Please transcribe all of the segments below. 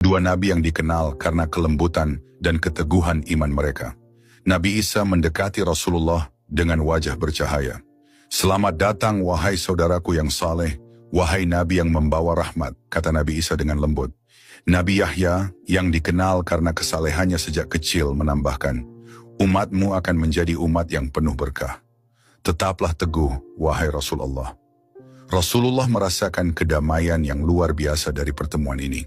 dua nabi yang dikenal karena kelembutan dan keteguhan iman mereka. Nabi Isa mendekati Rasulullah dengan wajah bercahaya. "Selamat datang wahai saudaraku yang saleh, wahai nabi yang membawa rahmat," kata Nabi Isa dengan lembut. Nabi Yahya yang dikenal karena kesalehannya sejak kecil menambahkan, "Umatmu akan menjadi umat yang penuh berkah. Tetaplah teguh, wahai Rasulullah." Rasulullah merasakan kedamaian yang luar biasa dari pertemuan ini.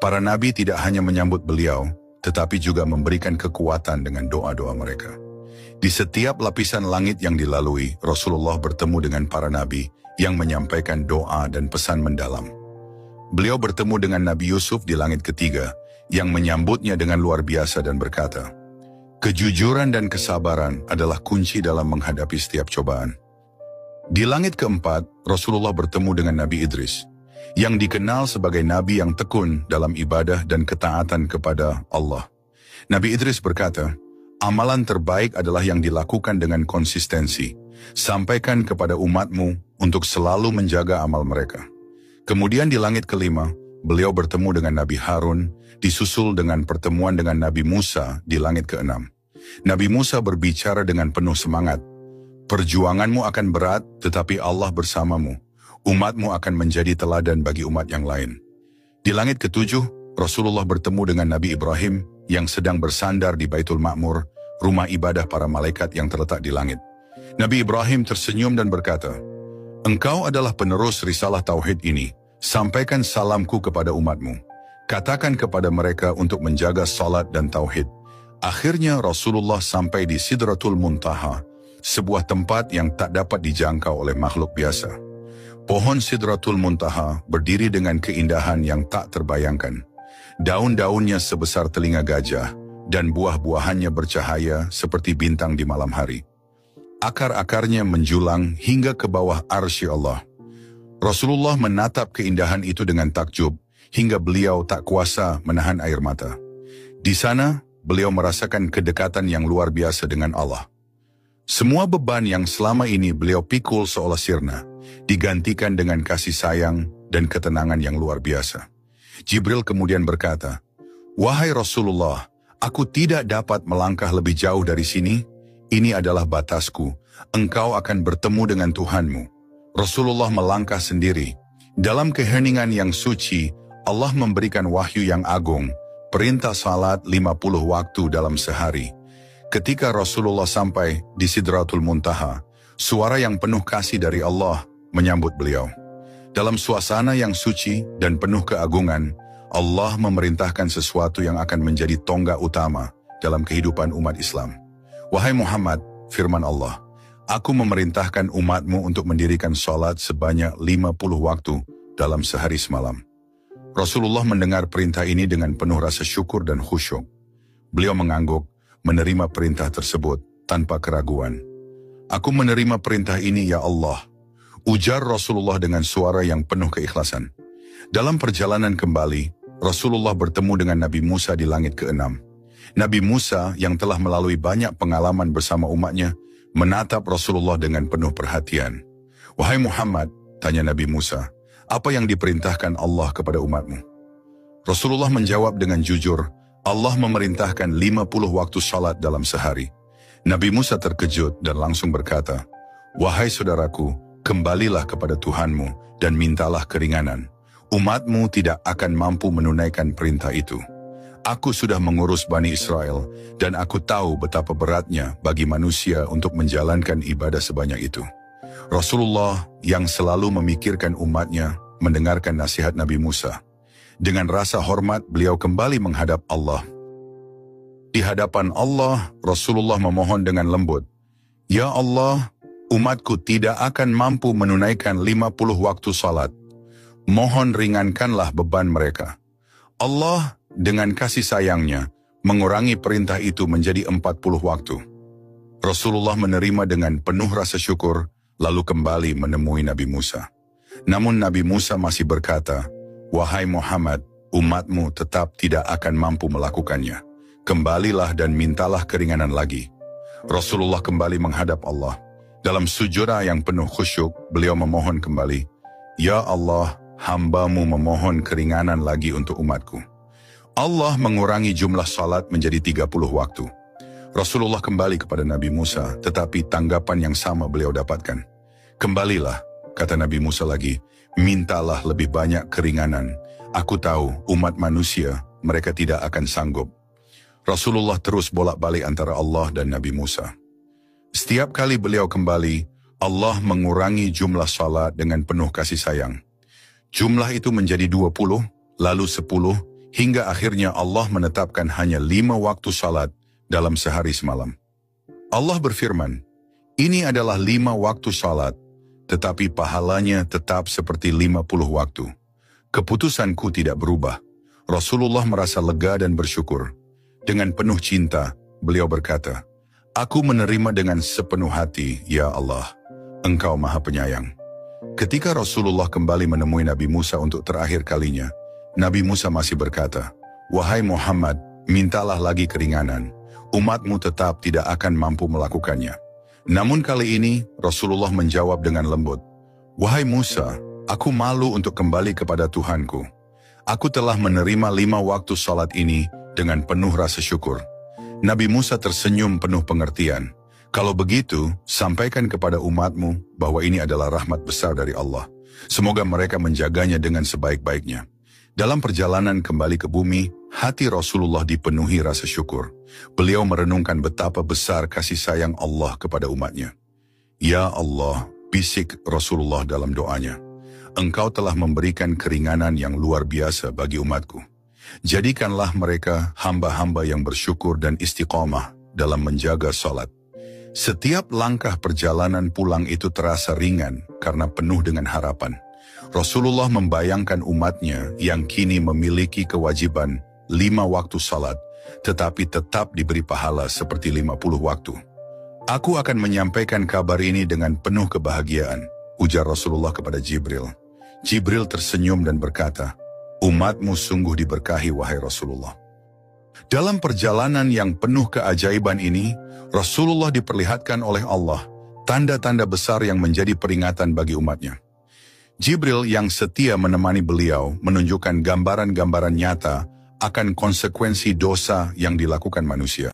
Para nabi tidak hanya menyambut beliau, tetapi juga memberikan kekuatan dengan doa-doa mereka. Di setiap lapisan langit yang dilalui, Rasulullah bertemu dengan para nabi yang menyampaikan doa dan pesan mendalam. Beliau bertemu dengan Nabi Yusuf di langit ketiga, yang menyambutnya dengan luar biasa dan berkata, "Kejujuran dan kesabaran adalah kunci dalam menghadapi setiap cobaan." Di langit keempat, Rasulullah bertemu dengan Nabi Idris, yang dikenal sebagai nabi yang tekun dalam ibadah dan ketaatan kepada Allah. Nabi Idris berkata, "Amalan terbaik adalah yang dilakukan dengan konsistensi. Sampaikan kepada umatmu untuk selalu menjaga amal mereka." Kemudian di langit kelima, beliau bertemu dengan Nabi Harun, disusul dengan pertemuan dengan Nabi Musa di langit keenam. Nabi Musa berbicara dengan penuh semangat, "Perjuanganmu akan berat, tetapi Allah bersamamu. Umatmu akan menjadi teladan bagi umat yang lain." Di langit ketujuh, Rasulullah bertemu dengan Nabi Ibrahim yang sedang bersandar di Baitul Ma'mur, rumah ibadah para malaikat yang terletak di langit. Nabi Ibrahim tersenyum dan berkata, "Engkau adalah penerus risalah tauhid ini. Sampaikan salamku kepada umatmu. Katakan kepada mereka untuk menjaga salat dan tauhid." Akhirnya Rasulullah sampai di Sidratul Muntaha, sebuah tempat yang tak dapat dijangkau oleh makhluk biasa. Pohon Sidratul Muntaha berdiri dengan keindahan yang tak terbayangkan. Daun-daunnya sebesar telinga gajah, dan buah-buahannya bercahaya seperti bintang di malam hari. Akar-akarnya menjulang hingga ke bawah arsy Allah. Rasulullah menatap keindahan itu dengan takjub, hingga beliau tak kuasa menahan air mata. Di sana, beliau merasakan kedekatan yang luar biasa dengan Allah. Semua beban yang selama ini beliau pikul seolah sirna, digantikan dengan kasih sayang dan ketenangan yang luar biasa. Jibril kemudian berkata, "Wahai Rasulullah, aku tidak dapat melangkah lebih jauh dari sini. Ini adalah batasku. Engkau akan bertemu dengan Tuhanmu." Rasulullah melangkah sendiri. Dalam keheningan yang suci, Allah memberikan wahyu yang agung, perintah salat 50 waktu dalam sehari. Ketika Rasulullah sampai di Sidratul Muntaha, suara yang penuh kasih dari Allah menyambut beliau. Dalam suasana yang suci dan penuh keagungan, Allah memerintahkan sesuatu yang akan menjadi tonggak utama dalam kehidupan umat Islam. "Wahai Muhammad," firman Allah, "Aku memerintahkan umatmu untuk mendirikan salat sebanyak 50 waktu dalam sehari semalam." Rasulullah mendengar perintah ini dengan penuh rasa syukur dan khusyuk. Beliau mengangguk, menerima perintah tersebut tanpa keraguan. "Aku menerima perintah ini, ya Allah," ujar Rasulullah dengan suara yang penuh keikhlasan. Dalam perjalanan kembali, Rasulullah bertemu dengan Nabi Musa di langit keenam. Nabi Musa yang telah melalui banyak pengalaman bersama umatnya, menatap Rasulullah dengan penuh perhatian. "Wahai Muhammad," tanya Nabi Musa, "apa yang diperintahkan Allah kepada umatmu?" Rasulullah menjawab dengan jujur, "Allah memerintahkan 50 waktu salat dalam sehari." Nabi Musa terkejut dan langsung berkata, "Wahai saudaraku, kembalilah kepada Tuhanmu dan mintalah keringanan. Umatmu tidak akan mampu menunaikan perintah itu. Aku sudah mengurus Bani Israel, dan aku tahu betapa beratnya bagi manusia untuk menjalankan ibadah sebanyak itu." Rasulullah yang selalu memikirkan umatnya mendengarkan nasihat Nabi Musa. Dengan rasa hormat, beliau kembali menghadap Allah. Di hadapan Allah, Rasulullah memohon dengan lembut, "Ya Allah, umatku tidak akan mampu menunaikan 50 waktu salat. Mohon ringankanlah beban mereka." Allah dengan kasih sayangnya mengurangi perintah itu menjadi 40 waktu. Rasulullah menerima dengan penuh rasa syukur, lalu kembali menemui Nabi Musa. Namun Nabi Musa masih berkata, "Wahai Muhammad, umatmu tetap tidak akan mampu melakukannya. Kembalilah dan mintalah keringanan lagi." Rasulullah kembali menghadap Allah. Dalam sujudah yang penuh khusyuk, beliau memohon kembali, "Ya Allah, hamba-Mu memohon keringanan lagi untuk umatku." Allah mengurangi jumlah salat menjadi 30 waktu. Rasulullah kembali kepada Nabi Musa, tetapi tanggapan yang sama beliau dapatkan. Kembalilah, kata Nabi Musa lagi, mintalah lebih banyak keringanan. Aku tahu umat manusia, mereka tidak akan sanggup. Rasulullah terus bolak-balik antara Allah dan Nabi Musa. Setiap kali beliau kembali, Allah mengurangi jumlah salat dengan penuh kasih sayang. Jumlah itu menjadi 20, lalu 10, hingga akhirnya Allah menetapkan hanya 5 waktu salat dalam sehari semalam. Allah berfirman, ini adalah 5 waktu salat, tetapi pahalanya tetap seperti 50 waktu. Keputusanku tidak berubah. Rasulullah merasa lega dan bersyukur. Dengan penuh cinta, beliau berkata, aku menerima dengan sepenuh hati, ya Allah, Engkau Maha Penyayang. Ketika Rasulullah kembali menemui Nabi Musa untuk terakhir kalinya, Nabi Musa masih berkata, wahai Muhammad, mintalah lagi keringanan. Umatmu tetap tidak akan mampu melakukannya. Namun kali ini Rasulullah menjawab dengan lembut, wahai Musa, aku malu untuk kembali kepada Tuhanku. Aku telah menerima 5 waktu salat ini dengan penuh rasa syukur. Nabi Musa tersenyum penuh pengertian. Kalau begitu, sampaikan kepada umatmu bahwa ini adalah rahmat besar dari Allah. Semoga mereka menjaganya dengan sebaik-baiknya. Dalam perjalanan kembali ke bumi, hati Rasulullah dipenuhi rasa syukur. Beliau merenungkan betapa besar kasih sayang Allah kepada umatnya. Ya Allah, bisik Rasulullah dalam doanya, Engkau telah memberikan keringanan yang luar biasa bagi umatku. Jadikanlah mereka hamba-hamba yang bersyukur dan istiqamah dalam menjaga salat. Setiap langkah perjalanan pulang itu terasa ringan karena penuh dengan harapan. Rasulullah membayangkan umatnya yang kini memiliki kewajiban 5 waktu salat, tetapi tetap diberi pahala seperti 50 waktu. Aku akan menyampaikan kabar ini dengan penuh kebahagiaan, ujar Rasulullah kepada Jibril. Jibril tersenyum dan berkata, umatmu sungguh diberkahi wahai Rasulullah. Dalam perjalanan yang penuh keajaiban ini, Rasulullah diperlihatkan oleh Allah tanda-tanda besar yang menjadi peringatan bagi umatnya. Jibril yang setia menemani beliau menunjukkan gambaran-gambaran nyata akan konsekuensi dosa yang dilakukan manusia.